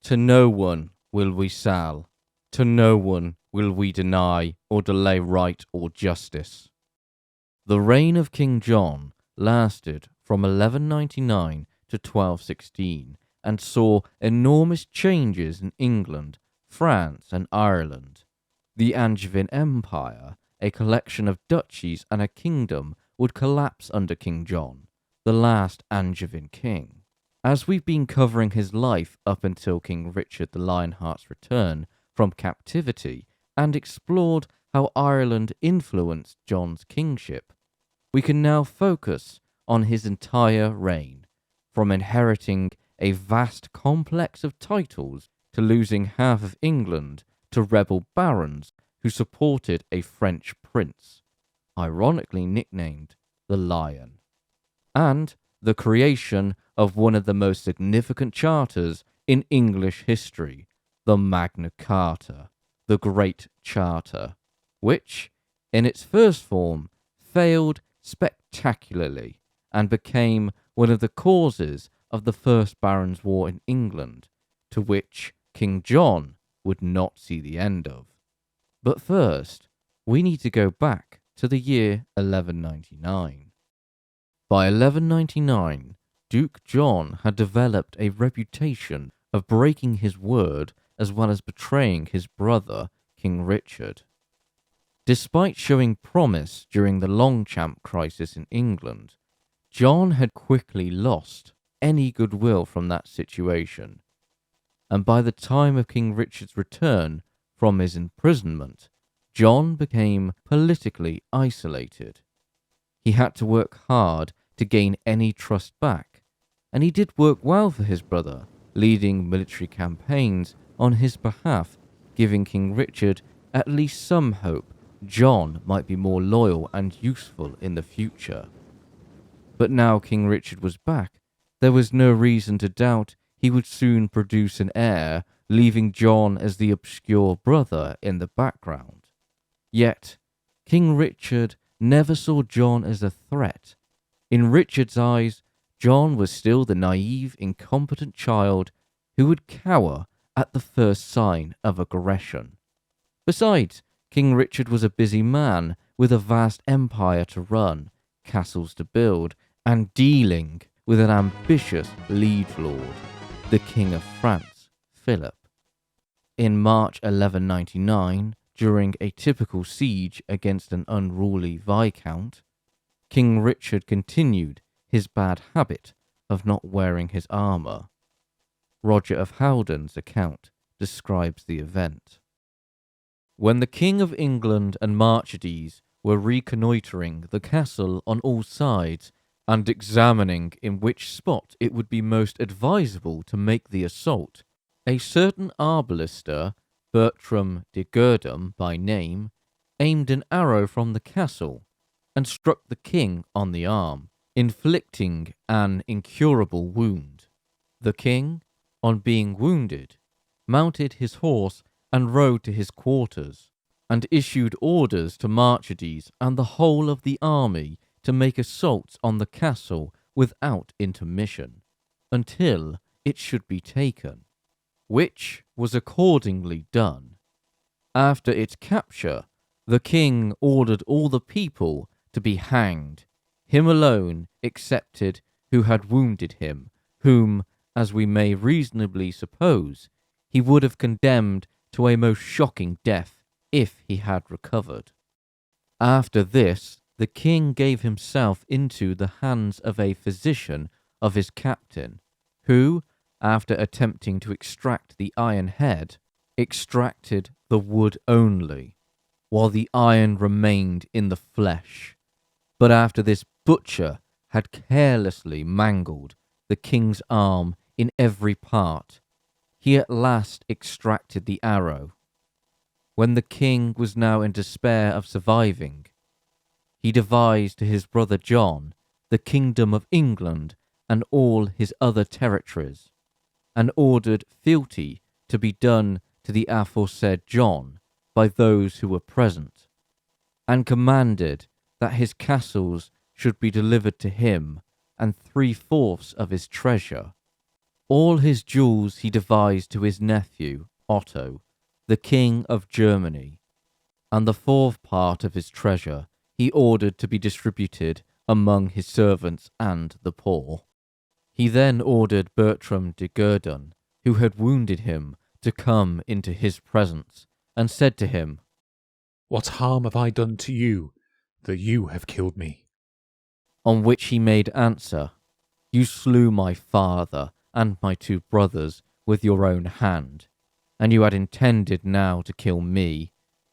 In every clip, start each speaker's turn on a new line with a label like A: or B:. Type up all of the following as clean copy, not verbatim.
A: To no one will we sell, to no one will we deny or delay right or justice. The reign of King John lasted from 1199 to 1216 and saw enormous changes in England, France, and Ireland. The Angevin Empire, a collection of duchies and a kingdom, would collapse under King John, the last Angevin king. As we've been covering his life up until King Richard the Lionheart's return from captivity and explored how Ireland influenced John's kingship, we can now focus on his entire reign, from inheriting a vast complex of titles to losing half of England to rebel barons who supported a French prince, ironically nicknamed the Lion, and the creation of one of the most significant charters in English history, the Magna Carta, the Great Charter, which, in its first form, failed spectacularly and became one of the causes of the First Barons' War in England, to which King John would not see the end of. But first, we need to go back to the year 1199. By 1199, Duke John had developed a reputation of breaking his word as well as betraying his brother, King Richard. Despite showing promise during the Longchamp crisis in England, John had quickly lost any goodwill from that situation, and by the time of King Richard's return from his imprisonment, John became politically isolated. He had to work hard to gain any trust back, and he did work well for his brother, leading military campaigns on his behalf, giving King Richard at least some hope John might be more loyal and useful in the future. But now King Richard was back, there was no reason to doubt he would soon produce an heir, leaving John as the obscure brother in the background. Yet, King Richard never saw John as a threat. In Richard's eyes, John was still the naive, incompetent child who would cower at the first sign of aggression. Besides, King Richard was a busy man with a vast empire to run, castles to build, and dealing with an ambitious liege lord, the King of France, Philip. In March 1199, during a typical siege against an unruly viscount, King Richard continued his bad habit of not wearing his armour. Roger of Hovden's account describes the event. When the King of England and Marchades were reconnoitring the castle on all sides and examining in which spot it would be most advisable to make the assault, a certain arbalister, Bertram de Gurdam by name, aimed an arrow from the castle and struck the king on the arm, inflicting an incurable wound. The king, on being wounded, mounted his horse and rode to his quarters, and issued orders to Marchades and the whole of the army to make assaults on the castle without intermission, until it should be taken, which was accordingly done. After its capture, the king ordered all the people to be hanged, him alone excepted who had wounded him, whom, as we may reasonably suppose, he would have condemned to a most shocking death if he had recovered. After this, the king gave himself into the hands of a physician of his captain, who, after attempting to extract the iron head, extracted the wood only, while the iron remained in the flesh. But after this butcher had carelessly mangled the king's arm in every part, he at last extracted the arrow. When the king was now in despair of surviving, he devised to his brother John the kingdom of England and all his other territories, and ordered fealty to be done to the aforesaid John by those who were present, and commanded that his castles should be delivered to him and 3/4 of his treasure. All his jewels he devised to his nephew, Otto, the King of Germany, and the fourth part of his treasure he ordered to be distributed among his servants and the poor. He then ordered Bertram de Gurdon, who had wounded him, to come into his presence, and said to him,
B: "What harm have I done to you, that you have killed me?"
A: On which he made answer, "You slew my father and my two brothers with your own hand, and you had intended now to kill me.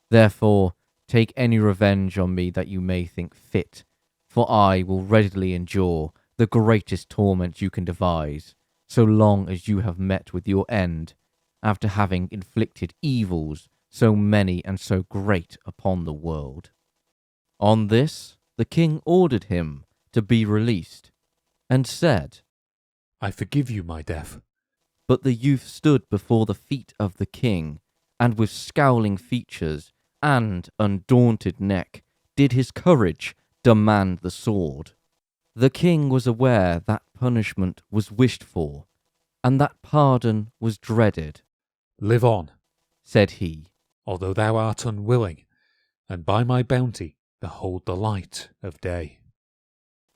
A: Therefore, take any revenge on me that you may think fit, for I will readily endure the greatest torment you can devise, so long as you have met with your end, after having inflicted evils so many and so great upon the world." On this, the king ordered him to be released, and said,
B: "I forgive you my death."
A: But the youth stood before the feet of the king, and with scowling features and undaunted neck did his courage demand the sword. The king was aware that punishment was wished for, and that pardon was dreaded.
B: "Live on,"
A: said he,
B: "although thou art unwilling, and by my bounty behold the light of day."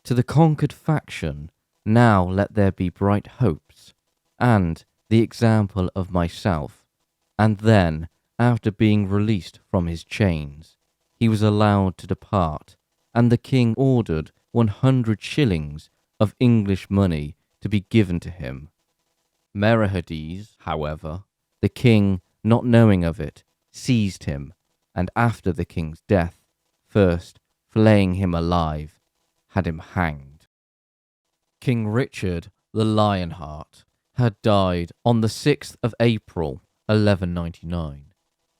A: to the conquered faction now let there be bright hopes, and the example of myself. And then, after being released from his chains, he was allowed to depart, and the king ordered 100 shillings of English money to be given to him. Mirabeau, however, the king, not knowing of it, seized him, and after the king's death, first flaying him alive, had him hanged. King Richard the Lionheart had died on the 6th of April 1199,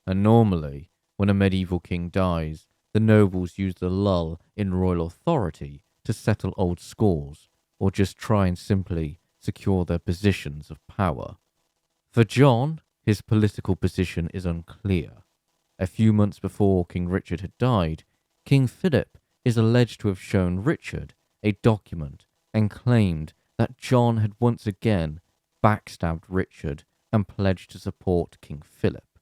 A: and normally when a medieval king dies, the nobles use the lull in royal authority to settle old scores, or just try and simply secure their positions of power. For John, his political position is unclear. A few months before King Richard had died, King Philip is alleged to have shown Richard a document and claimed that John had once again backstabbed Richard and pledged to support King Philip.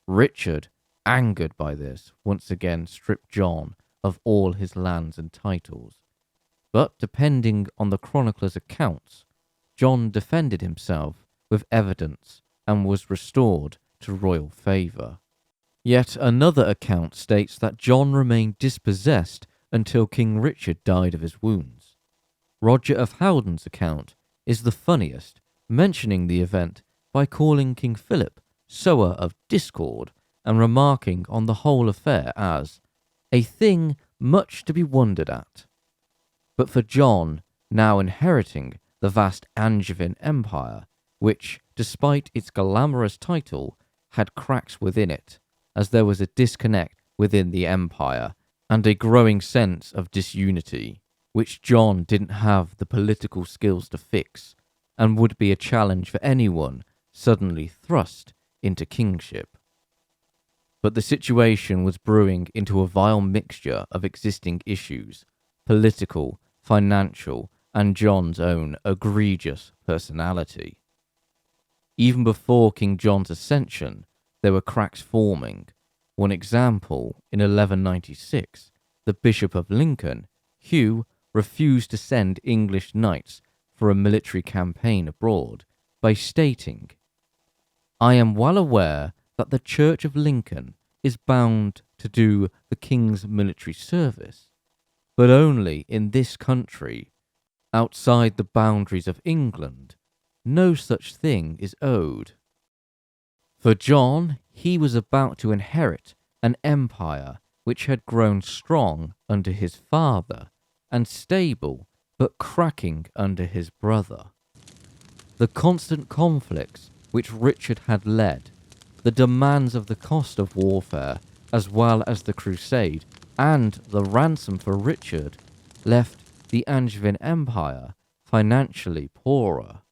A: Richard, angered by this, once again stripped John of all his lands and titles. But depending on the chronicler's accounts, John defended himself with evidence and was restored to royal favour. Yet another account states that John remained dispossessed until King Richard died of his wounds. Roger of Howden's account is the funniest, mentioning the event by calling King Philip sower of discord and remarking on the whole affair as a thing much to be wondered at. But for John, now inheriting the vast Angevin Empire, which, despite its glamorous title, had cracks within it, as there was a disconnect within the empire and a growing sense of disunity, which John didn't have the political skills to fix, and would be a challenge for anyone suddenly thrust into kingship. But the situation was brewing into a vile mixture of existing issues, political, financial, and John's own egregious personality. Even before King John's ascension, there were cracks forming. One example, in 1196, the Bishop of Lincoln, Hugh, refused to send English knights for a military campaign abroad by stating, "I am well aware that the Church of Lincoln is bound to do the King's military service, but only in this country. Outside the boundaries of England, no such thing is owed." For John, he was about to inherit an empire which had grown strong under his father and stable but cracking under his brother. The constant conflicts which Richard had led, the demands of the cost of warfare, as well as the crusade and the ransom for Richard, left the Angevin Empire financially poorer.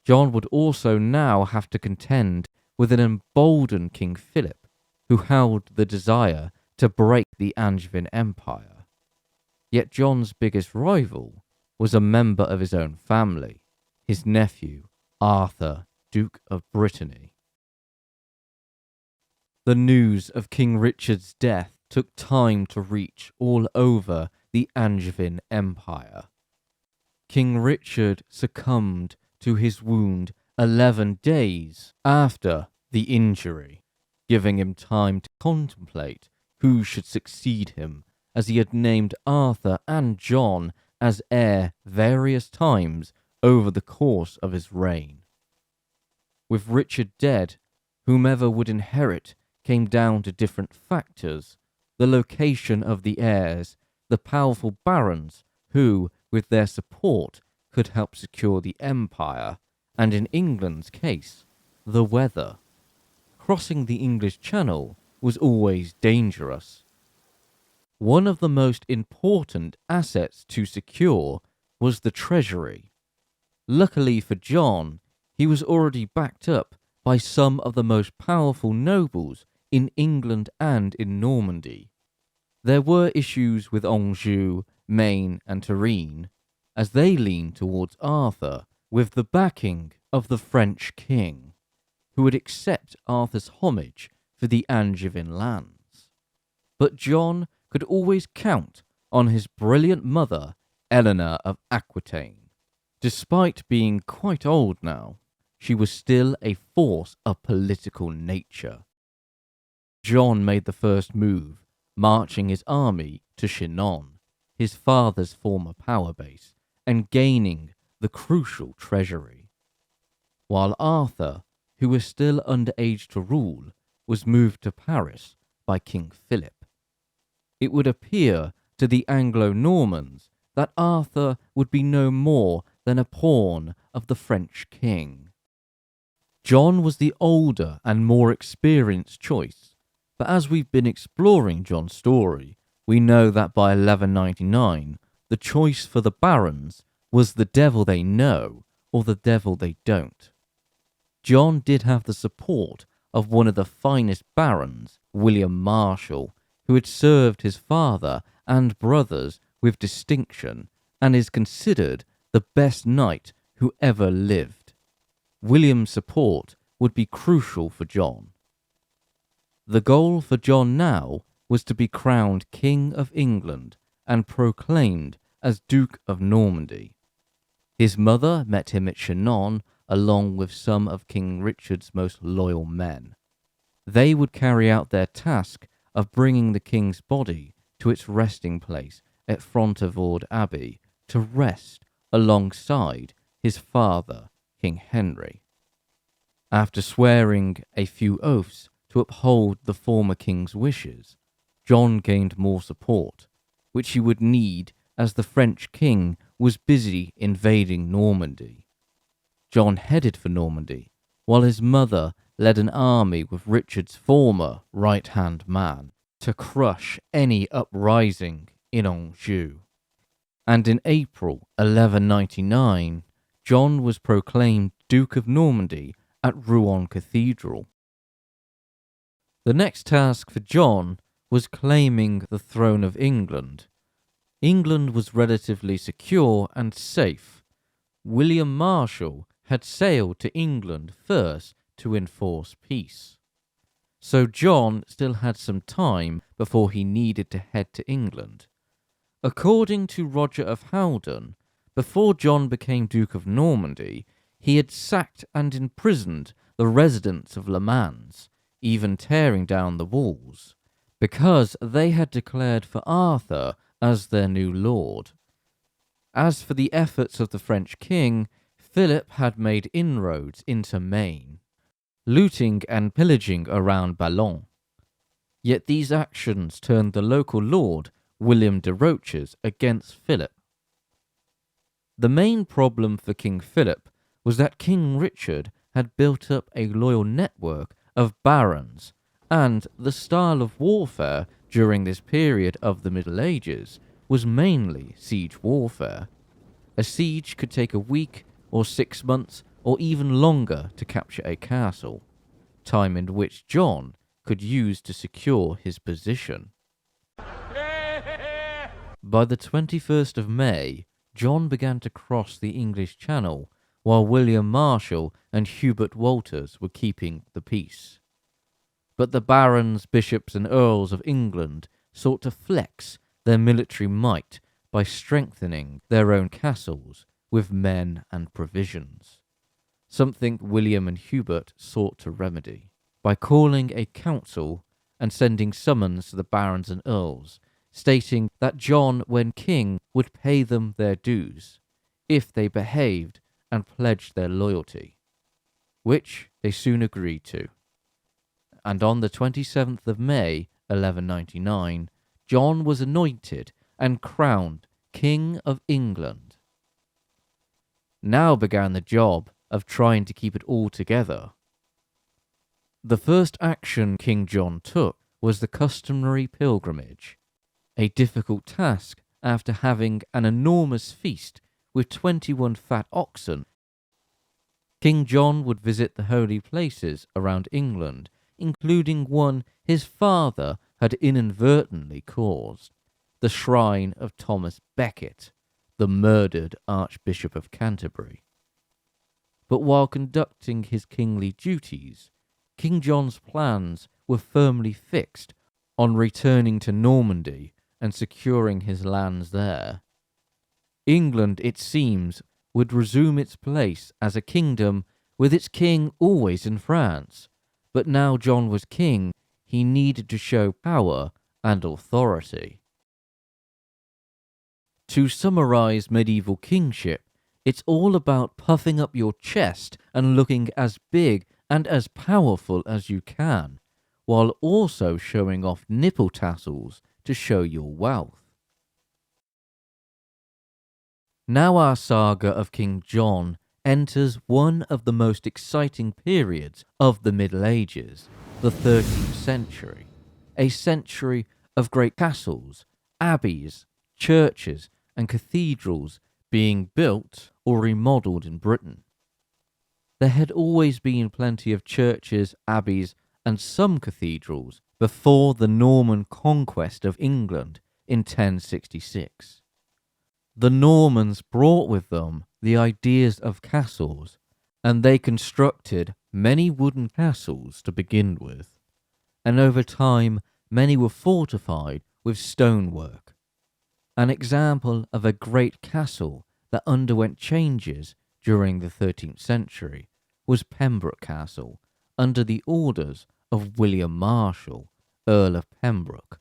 A: John would also now have to contend with an emboldened King Philip, who held the desire to break the Angevin Empire. Yet John's biggest rival was a member of his own family, his nephew, Arthur, Duke of Brittany. The news of King Richard's death took time to reach all over the Angevin Empire. King Richard succumbed to his wound 11 days after the injury, giving him time to contemplate who should succeed him, as he had named Arthur and John as heir various times over the course of his reign. With Richard dead, whomever would inherit came down to different factors: the location of the heirs, the powerful barons who, with their support, could help secure the empire, and in England's case, the weather. Crossing the English Channel was always dangerous. One of the most important assets to secure was the treasury. Luckily for John, he was already backed up by some of the most powerful nobles in England and in Normandy. There were issues with Anjou, Maine, and Touraine, as they leaned towards Arthur with the backing of the French king, who would accept Arthur's homage for the Angevin lands. But John could always count on his brilliant mother, Eleanor of Aquitaine. Despite being quite old now, she was still a force of political nature. John made the first move, marching his army to Chinon, his father's former power base, and gaining the crucial treasury. While Arthur, who was still underage to rule, was moved to Paris by King Philip. It would appear to the Anglo-Normans that Arthur would be no more than a pawn of the French king. John was the older and more experienced choice, but as we've been exploring John's story, we know that by 1199, the choice for the barons was the devil they know or the devil they don't. John did have the support of one of the finest barons, William Marshal, who had served his father and brothers with distinction and is considered the best knight who ever lived. William's support would be crucial for John. The goal for John now was to be crowned King of England and proclaimed as Duke of Normandy. His mother met him at Chinon along with some of King Richard's most loyal men. They would carry out their task of bringing the king's body to its resting place at Fontevraud Abbey to rest alongside his father, King Henry. After swearing a few oaths to uphold the former king's wishes, John gained more support, which he would need as the French king was busy invading Normandy. John headed for Normandy, while his mother led an army with Richard's former right-hand man to crush any uprising in Anjou. And in April 1199, John was proclaimed Duke of Normandy at Rouen Cathedral. The next task for John was claiming the throne of England. England was relatively secure and safe. William Marshal had sailed to England first to enforce peace. So John still had some time before he needed to head to England. According to Roger of Hoveden, before John became Duke of Normandy, he had sacked and imprisoned the residents of Le Mans, even tearing down the walls, because they had declared for Arthur as their new lord. As for the efforts of the French king, Philip had made inroads into Maine, looting and pillaging around Ballon. Yet these actions turned the local lord, William de Roches, against Philip. The main problem for King Philip was that King Richard had built up a loyal network of barons, and the style of warfare during this period of the Middle Ages was mainly siege warfare. A siege could take a week or 6 months or even longer to capture a castle, time in which John could use to secure his position. By the 21st of May, John began to cross the English Channel while William Marshal and Hubert Walters were keeping the peace. But the barons, bishops, and earls of England sought to flex their military might by strengthening their own castles with men and provisions, something William and Hubert sought to remedy by calling a council and sending summons to the barons and earls, stating that John, when king, would pay them their dues if they behaved and pledged their loyalty, which they soon agreed to. And on the 27th of May, 1199, John was anointed and crowned King of England. Now began the job of trying to keep it all together. The first action King John took was the customary pilgrimage, a difficult task after having an enormous feast with 21 fat oxen. King John would visit the holy places around England, including one his father had inadvertently caused, the shrine of Thomas Becket, the murdered Archbishop of Canterbury. But while conducting his kingly duties, King John's plans were firmly fixed on returning to Normandy and securing his lands there. England, it seems, would resume its place as a kingdom with its king always in France, but now John was king, he needed to show power and authority. To summarize medieval kingship, it's all about puffing up your chest and looking as big and as powerful as you can, while also showing off nipple tassels to show your wealth. Now our saga of King John enters one of the most exciting periods of the Middle Ages, the 13th century, a century of great castles, abbeys, churches, and cathedrals being built or remodelled in Britain. There had always been plenty of churches, abbeys, and some cathedrals before the Norman conquest of England in 1066. The Normans brought with them the ideas of castles, and they constructed many wooden castles to begin with, and over time many were fortified with stonework. An example of a great castle that underwent changes during the 13th century was Pembroke Castle, under the orders of William Marshal, Earl of Pembroke,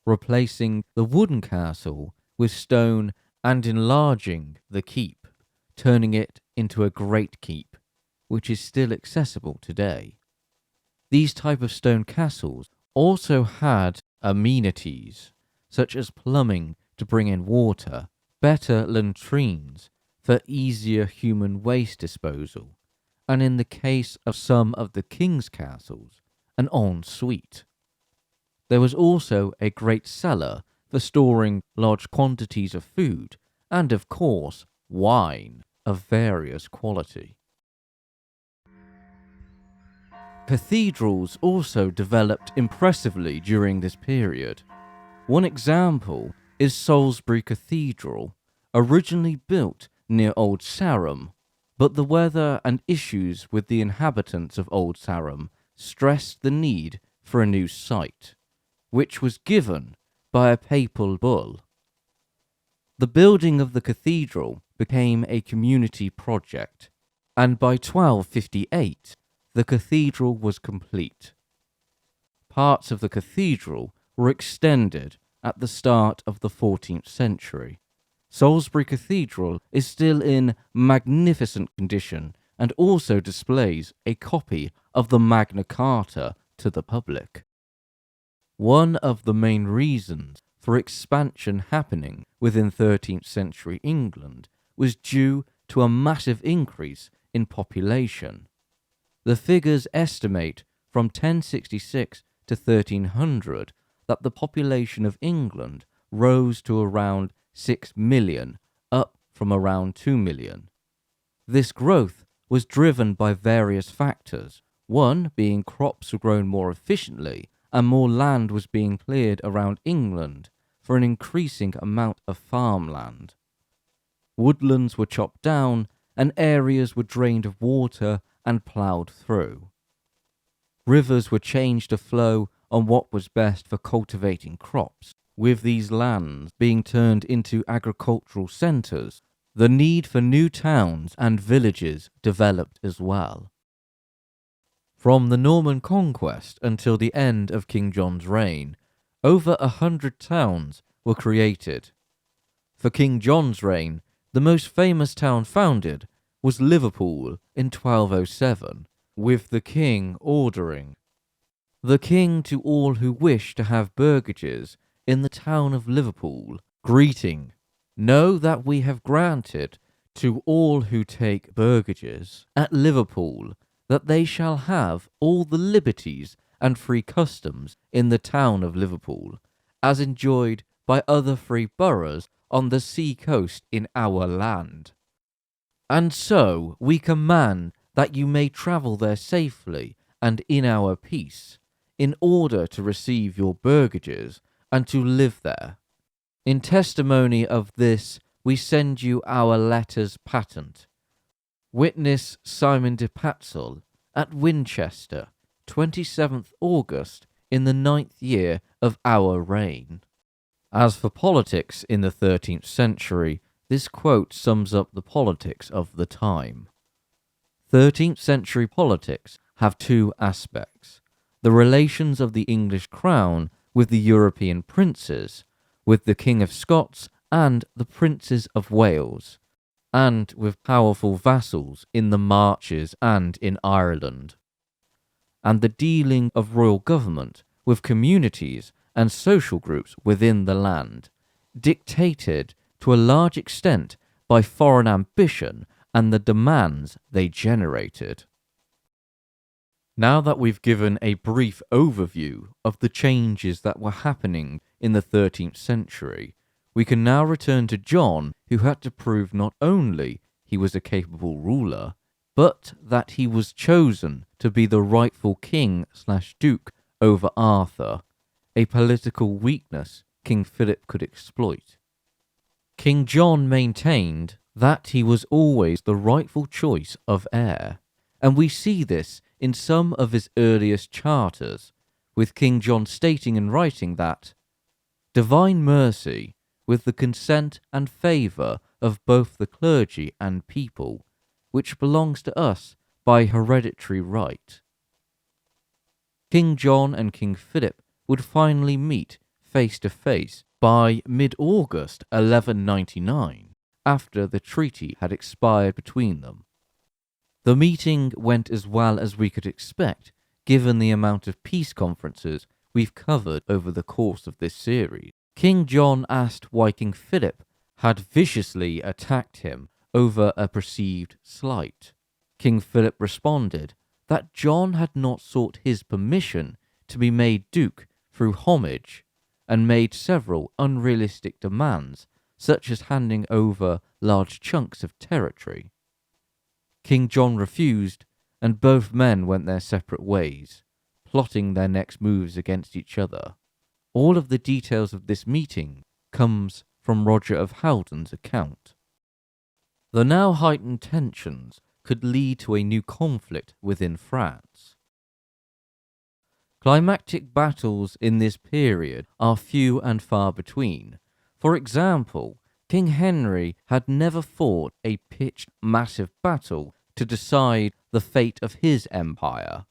A: replacing the wooden castle with stone and enlarging the keep, turning it into a great keep, which is still accessible today. These type of stone castles also had amenities, such as plumbing to bring in water, better latrines for easier human waste disposal, and in the case of some of the king's castles, an ensuite. There was also a great cellar for storing large quantities of food, and of course, wine of various quality. Cathedrals also developed impressively during this period. One example is Salisbury Cathedral, originally built near Old Sarum, but the weather and issues with the inhabitants of Old Sarum stressed the need for a new site, which was given by a papal bull. The building of the cathedral became a community project, and by 1258 the cathedral was complete. Parts of the cathedral were extended at the start of the 14th century. Salisbury Cathedral is still in magnificent condition and also displays a copy of the Magna Carta to the public. One of the main reasons for expansion happening within 13th century England was due to a massive increase in population. The figures estimate from 1066 to 1300 that the population of England rose to around 6 million, up from around 2 million. This growth was driven by various factors, one being crops were grown more efficiently and more land was being cleared around England for an increasing amount of farmland. Woodlands were chopped down and areas were drained of water and ploughed through. Rivers were changed to flow on what was best for cultivating crops. With these lands being turned into agricultural centres, the need for new towns and villages developed as well. From the Norman conquest until the end of King John's reign, over 100 towns were created. For King John's reign, the most famous town founded was Liverpool in 1207, with the king ordering, "The king to all who wish to have burgages in the town of Liverpool, greeting, know that we have granted to all who take burgages at Liverpool that they shall have all the liberties and free customs in the town of Liverpool, as enjoyed by other free boroughs on the sea coast in our land. And so we command that you may travel there safely and in our peace, in order to receive your burgages and to live there. In testimony of this, we send you our letters patent. Witness Simon de Patzel at Winchester, 27th August in the 9th year of our reign." As for politics in the 13th century, this quote sums up the politics of the time. 13th century politics have two aspects: the relations of the English crown with the European princes, with the King of Scots and the princes of Wales, and with powerful vassals in the Marches and in Ireland, and the dealing of royal government with communities and social groups within the land, dictated to a large extent by foreign ambition and the demands they generated. Now that we've given a brief overview of the changes that were happening in the 13th century, we can now return to John, who had to prove not only he was a capable ruler, but that he was chosen to be the rightful king/duke over Arthur, a political weakness King Philip could exploit. King John maintained that he was always the rightful choice of heir, and we see this in some of his earliest charters, with King John stating in writing that divine mercy, with the consent and favour of both the clergy and people, which belongs to us by hereditary right. King John and King Philip would finally meet face to face by mid-August 1199, after the treaty had expired between them. The meeting went as well as we could expect, given the amount of peace conferences we've covered over the course of this series. King John asked why King Philip had viciously attacked him over a perceived slight. King Philip responded that John had not sought his permission to be made duke through homage, and made several unrealistic demands, such as handing over large chunks of territory. King John refused, and both men went their separate ways, plotting their next moves against each other. All of the details of this meeting comes from Roger of Howden's account. The now heightened tensions could lead to a new conflict within France. Climactic battles in this period are few and far between. For example, King Henry had never fought a pitched massive battle to decide the fate of his empire.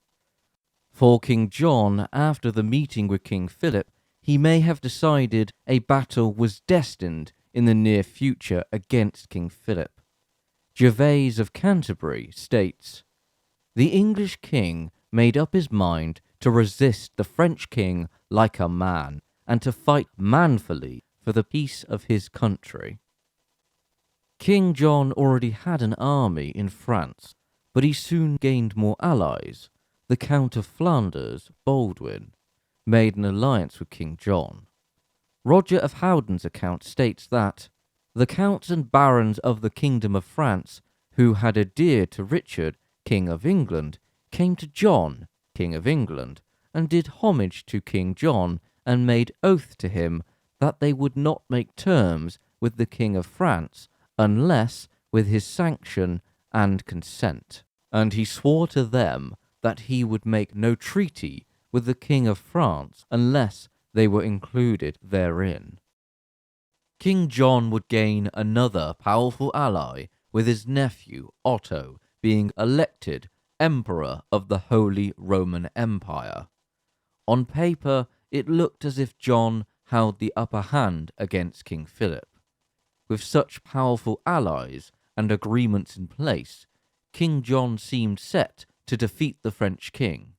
A: For King John, after the meeting with King Philip, he may have decided a battle was destined in the near future against King Philip. Gervase of Canterbury states, "The English king made up his mind to resist the French king like a man, and to fight manfully for the peace of his country." King John already had an army in France, but he soon gained more allies. The Count of Flanders, Baldwin, made an alliance with King John. Roger of Howden's account states that the counts and barons of the Kingdom of France who had adhered to Richard, King of England, came to John, King of England, and did homage to King John, and made oath to him that they would not make terms with the King of France unless with his sanction and consent, and he swore to them that he would make no treaty with the King of France unless they were included therein. King John would gain another powerful ally with his nephew Otto being elected Emperor of the Holy Roman Empire. On paper, it looked as if John held the upper hand against King Philip. With such powerful allies and agreements in place, King John seemed set to defeat the French king.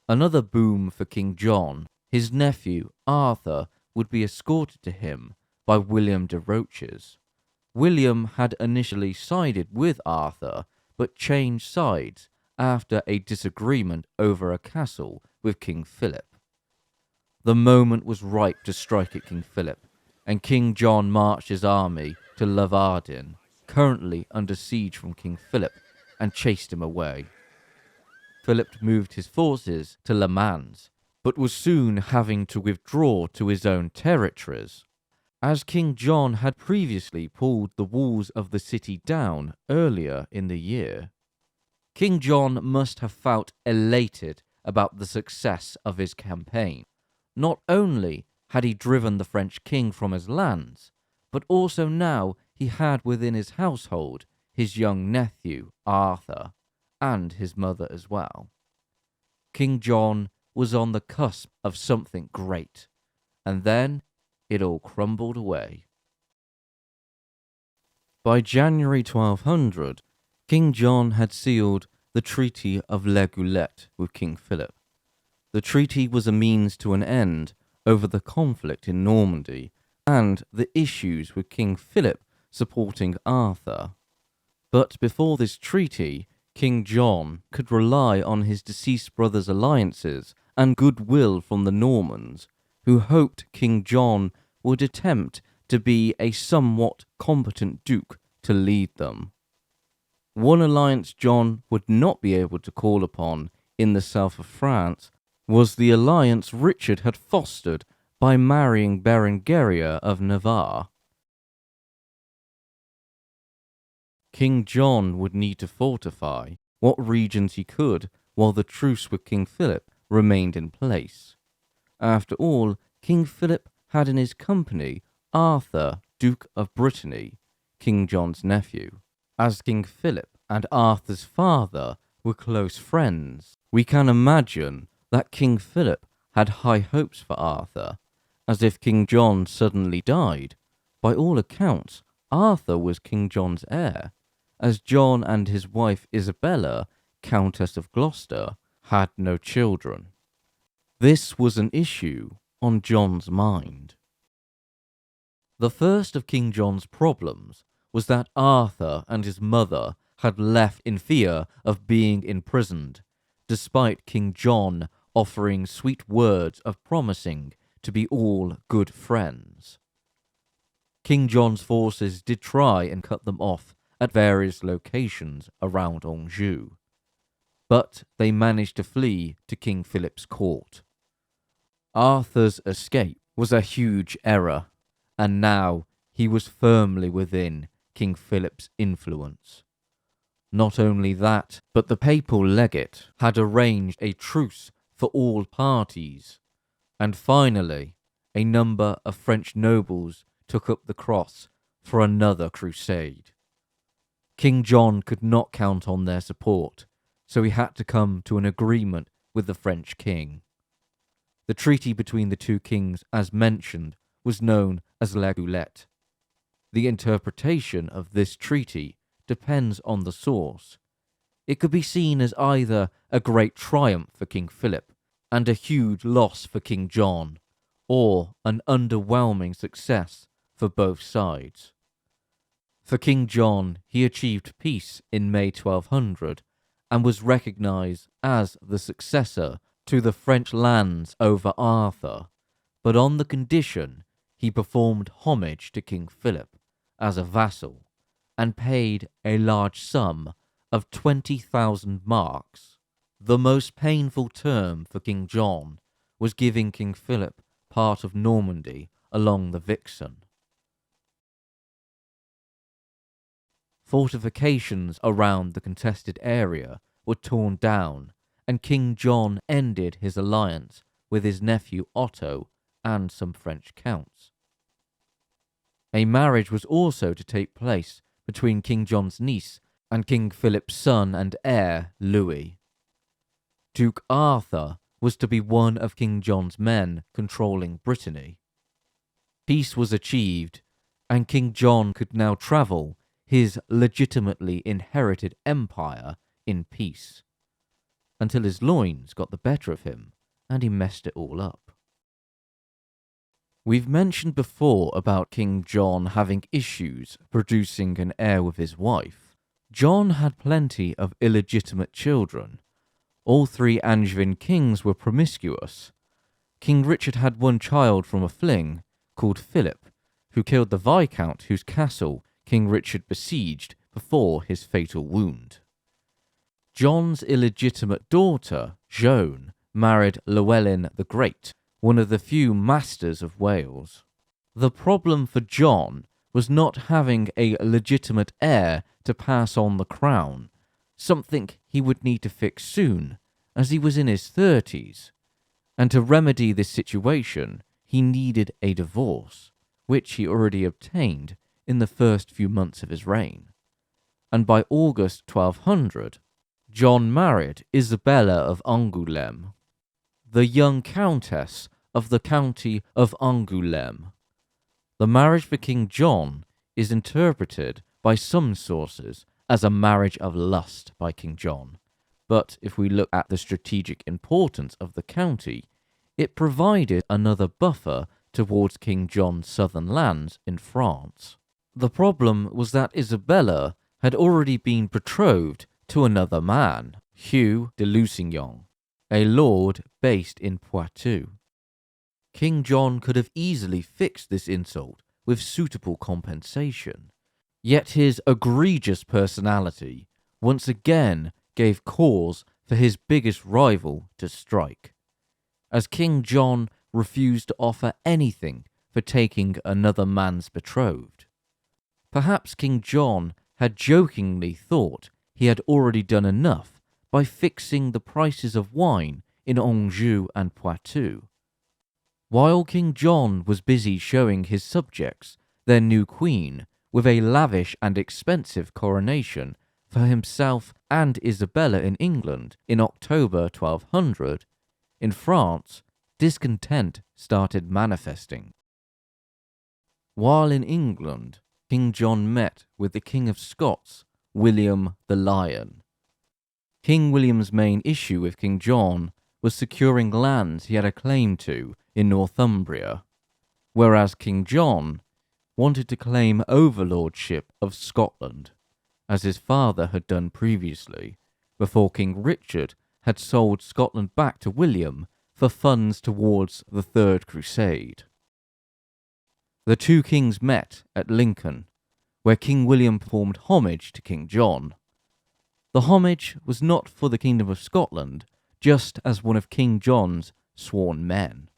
A: Another boom for King John, his nephew Arthur would be escorted to him by William de Roches. William had initially sided with Arthur, but changed sides after a disagreement over a castle with King Philip. The moment was ripe to strike at King Philip, and King John marched his army to Hoveden, currently under siege from King Philip, and chased him away. Philip moved his forces to Le Mans, but was soon having to withdraw to his own territories, as King John had previously pulled the walls of the city down earlier in the year. King John must have felt elated about the success of his campaign. Not only had he driven the French king from his lands, but also now he had within his household his young nephew Arthur, and his mother as well. King John was on the cusp of something great, and then it all crumbled away. By January 1200, King John had sealed the Treaty of La Goulette with King Philip. The treaty was a means to an end over the conflict in Normandy and the issues with King Philip supporting Arthur. But before this treaty, King John could rely on his deceased brother's alliances and goodwill from the Normans, who hoped King John would attempt to be a somewhat competent duke to lead them. One alliance John would not be able to call upon in the south of France was the alliance Richard had fostered by marrying Berengaria of Navarre. King John would need to fortify what regions he could while the truce with King Philip remained in place. After all, King Philip had in his company Arthur, Duke of Brittany, King John's nephew. As King Philip and Arthur's father were close friends, we can imagine that King Philip had high hopes for Arthur, as if King John suddenly died. By all accounts, Arthur was King John's heir, as John and his wife Isabella, Countess of Gloucester, had no children. This was an issue on John's mind. The first of King John's problems was that Arthur and his mother had left in fear of being imprisoned, despite King John offering sweet words of promising to be all good friends. King John's forces did try and cut them off at various locations around Anjou, but they managed to flee to King Philip's court. Arthur's escape was a huge error, and now he was firmly within King Philip's influence. Not only that, but the papal legate had arranged a truce for all parties, and finally, a number of French nobles took up the cross for another crusade. King John could not count on their support, so he had to come to an agreement with the French king. The treaty between the two kings, as mentioned, was known as La Goulette. The interpretation of this treaty depends on the source. It could be seen as either a great triumph for King Philip and a huge loss for King John, or an underwhelming success for both sides. For King John, he achieved peace in May 1200 and was recognized as the successor to the French lands over Arthur, but on the condition he performed homage to King Philip as a vassal and paid a large sum of 20,000 marks. The most painful term for King John was giving King Philip part of Normandy along the Vixen. fortifications around the contested area were torn down, and King John ended his alliance with his nephew Otto and some French counts. A marriage was also to take place between King John's niece and King Philip's son and heir, Louis. Duke Arthur was to be one of King John's men controlling Brittany. Peace was achieved, and King John could now travel his legitimately inherited empire in peace, until his loins got the better of him and he messed it all up. We've mentioned before about King John having issues producing an heir with his wife. John had plenty of illegitimate children. All three Angevin kings were promiscuous. King Richard had one child from a fling, called Philip, who killed the Viscount whose castle King Richard besieged before his fatal wound. John's illegitimate daughter, Joan, married Llewellyn the Great, one of the few masters of Wales. The problem for John was not having a legitimate heir to pass on the crown, something he would need to fix soon, as he was in his 30s. And to remedy this situation, he needed a divorce, which he already obtained in the first few months of his reign. And by August 1200, John married Isabella of Angoulême, the young countess of the county of Angoulême. The marriage for King John is interpreted by some sources as a marriage of lust by King John, but if we look at the strategic importance of the county, it provided another buffer towards King John's southern lands in France. The problem was that Isabella had already been betrothed to another man, Hugh de Lusignan, a lord based in Poitou. King John could have easily fixed this insult with suitable compensation, yet his egregious personality once again gave cause for his biggest rival to strike, as King John refused to offer anything for taking another man's betrothed. Perhaps King John had jokingly thought he had already done enough by fixing the prices of wine in Anjou and Poitou. While King John was busy showing his subjects their new queen with a lavish and expensive coronation for himself and Isabella in England in October 1200, in France, discontent started manifesting. While in England, King John met with the King of Scots, William the Lion. King William's main issue with King John was securing lands he had a claim to in Northumbria, whereas King John wanted to claim overlordship of Scotland, as his father had done previously, before King Richard had sold Scotland back to William for funds towards the Third Crusade. The two kings met at Lincoln, where King William performed homage to King John. The homage was not for the Kingdom of Scotland, just as one of King John's sworn men.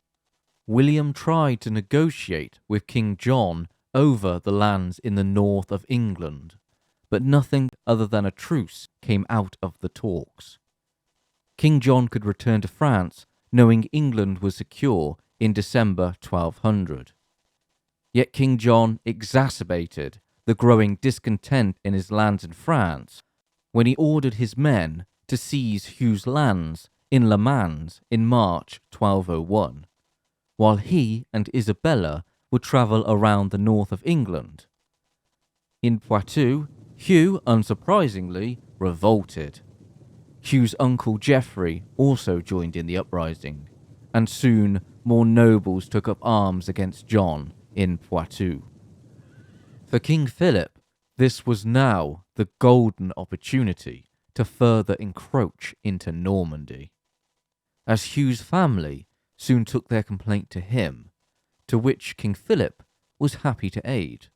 A: William tried to negotiate with King John over the lands in the north of England, but nothing other than a truce came out of the talks. King John could return to France knowing England was secure in December 1200. Yet King John exacerbated the growing discontent in his lands in France when he ordered his men to seize Hugh's lands in Le Mans in March 1201, while he and Isabella would travel around the north of England. In Poitou, Hugh, unsurprisingly, revolted. Hugh's uncle Geoffrey also joined in the uprising, and soon more nobles took up arms against John in Poitou. For King Philip, this was now the golden opportunity to further encroach into Normandy, as Hugh's family soon took their complaint to him, to which King Philip was happy to aid.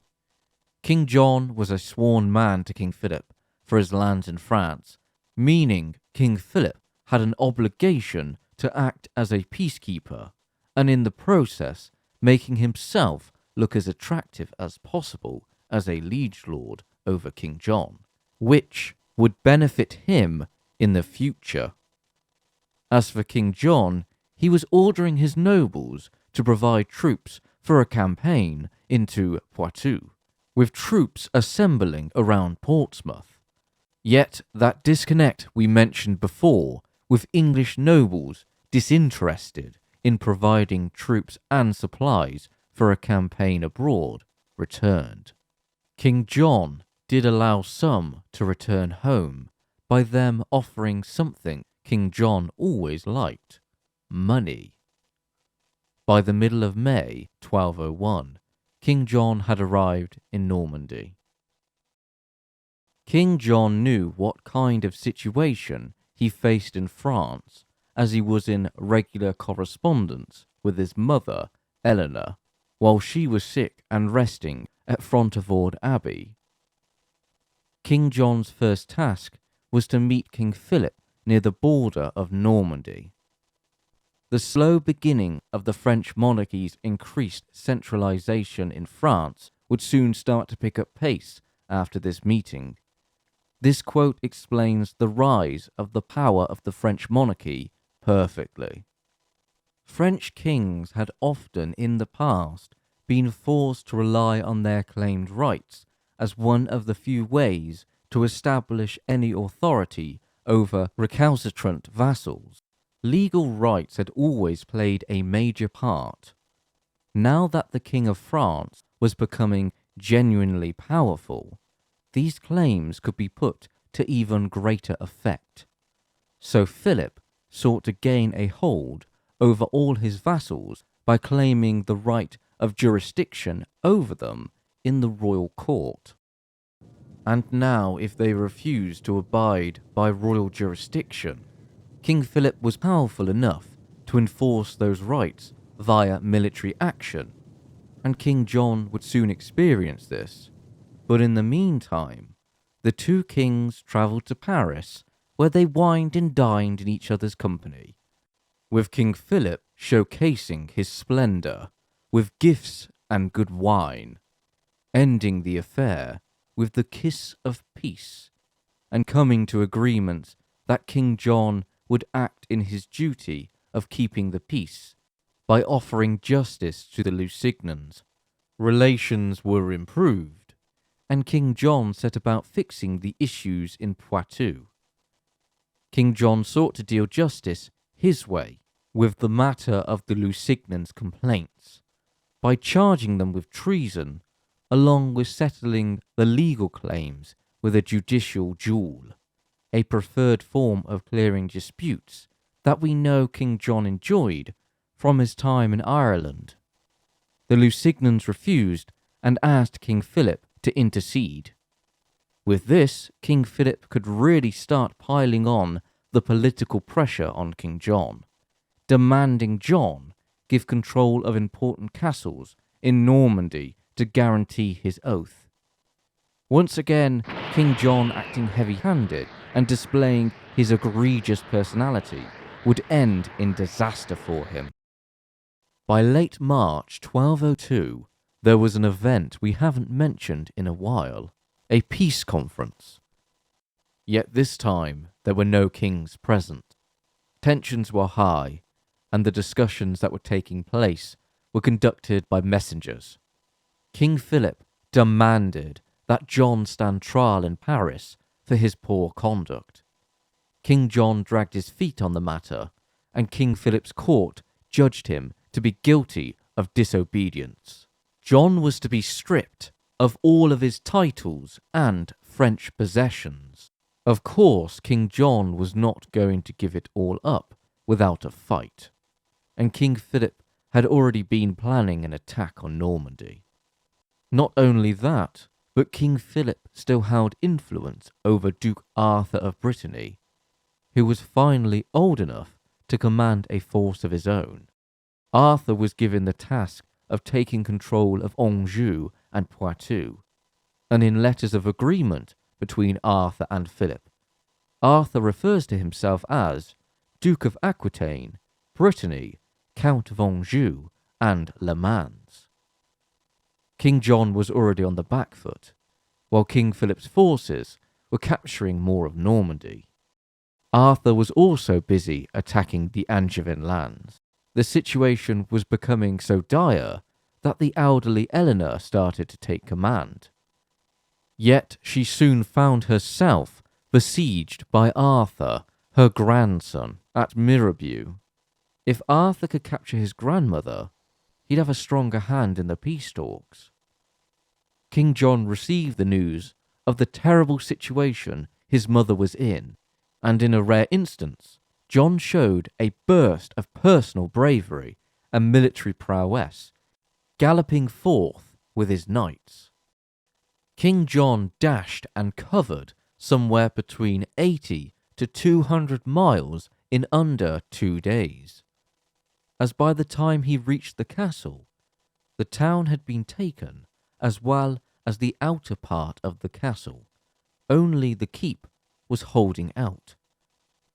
A: King John was a sworn man to King Philip for his lands in France, meaning King Philip had an obligation to act as a peacekeeper, and in the process making himself look as attractive as possible as a liege lord over King John, which would benefit him in the future. As for King John, he was ordering his nobles to provide troops for a campaign into Poitou, with troops assembling around Portsmouth. Yet that disconnect we mentioned before, with English nobles disinterested in providing troops and supplies for a campaign abroad, returned. King John did allow some to return home by them offering something King John always liked: money. By the middle of May 1201, King John had arrived in Normandy. King John knew what kind of situation he faced in France, as he was in regular correspondence with his mother, Eleanor, while she was sick and resting at Fontevraud Abbey. King John's first task was to meet King Philip near the border of Normandy. The slow beginning of the French monarchy's increased centralization in France would soon start to pick up pace after this meeting. This quote explains the rise of the power of the French monarchy perfectly. French kings had often in the past been forced to rely on their claimed rights as one of the few ways to establish any authority over recalcitrant vassals. Legal rights had always played a major part. Now that the King of France was becoming genuinely powerful, these claims could be put to even greater effect. So Philip sought to gain a hold over all his vassals by claiming the right of jurisdiction over them in the royal court. And now, if they refused to abide by royal jurisdiction, King Philip was powerful enough to enforce those rights via military action, and King John would soon experience this. But in the meantime, the two kings travelled to Paris, where they wined and dined in each other's company, with King Philip showcasing his splendour with gifts and good wine, ending the affair with the kiss of peace, and coming to agreements that King John would act in his duty of keeping the peace by offering justice to the Lusignans. Relations were improved, and King John set about fixing the issues in Poitou. King John sought to deal justice his way with the matter of the Lusignans' complaints, by charging them with treason, along with settling the legal claims with a judicial duel, a preferred form of clearing disputes that we know King John enjoyed from his time in Ireland. The Lusignans refused and asked King Philip to intercede. With this, King Philip could really start piling on the political pressure on King John, demanding John give control of important castles in Normandy to guarantee his oath. Once again, King John, acting heavy-handed and displaying his egregious personality, would end in disaster for him. By late March 1202, there was an event we haven't mentioned in a while, a peace conference. Yet this time, there were no kings present. Tensions were high, and the discussions that were taking place were conducted by messengers. King Philip demanded that John stand trial in Paris for his poor conduct. King John dragged his feet on the matter, and King Philip's court judged him to be guilty of disobedience. John was to be stripped of all of his titles and French possessions. Of course, King John was not going to give it all up without a fight, and King Philip had already been planning an attack on Normandy. Not only that, but King Philip still held influence over Duke Arthur of Brittany, who was finally old enough to command a force of his own. Arthur was given the task of taking control of Anjou and Poitou, and in letters of agreement between Arthur and Philip, Arthur refers to himself as Duke of Aquitaine, Brittany, Count of Anjou, and Le Mans. King John was already on the back foot, while King Philip's forces were capturing more of Normandy. Arthur was also busy attacking the Angevin lands. The situation was becoming so dire that the elderly Eleanor started to take command. Yet she soon found herself besieged by Arthur, her grandson, at Mirabeau. If Arthur could capture his grandmother, he'd have a stronger hand in the peace talks. King John received the news of the terrible situation his mother was in, and in a rare instance, John showed a burst of personal bravery and military prowess, galloping forth with his knights. King John dashed and covered somewhere between 80 to 200 miles in under 2 days, as by the time he reached the castle, the town had been taken, as well as the outer part of the castle. Only the keep was holding out.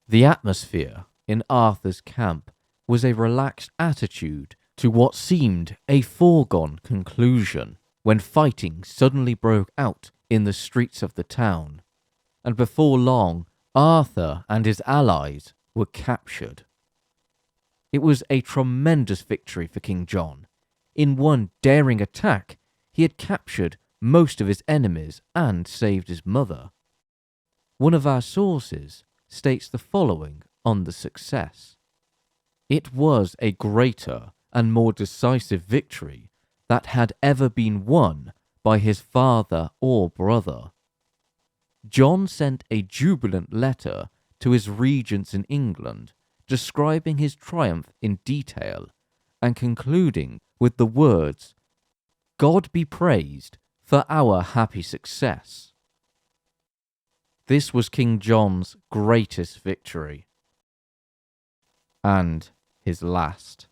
A: The atmosphere in Arthur's camp was a relaxed attitude to what seemed a foregone conclusion, when fighting suddenly broke out in the streets of the town, and before long Arthur and his allies were captured. It was a tremendous victory for King John. In one daring attack, he had captured most of his enemies and saved his mother. One of our sources states the following on the success. It was a greater and more decisive victory that had ever been won by his father or brother. John sent a jubilant letter to his regents in England, describing his triumph in detail and concluding with the words, "God be praised for our happy success." This was King John's greatest victory, and his last.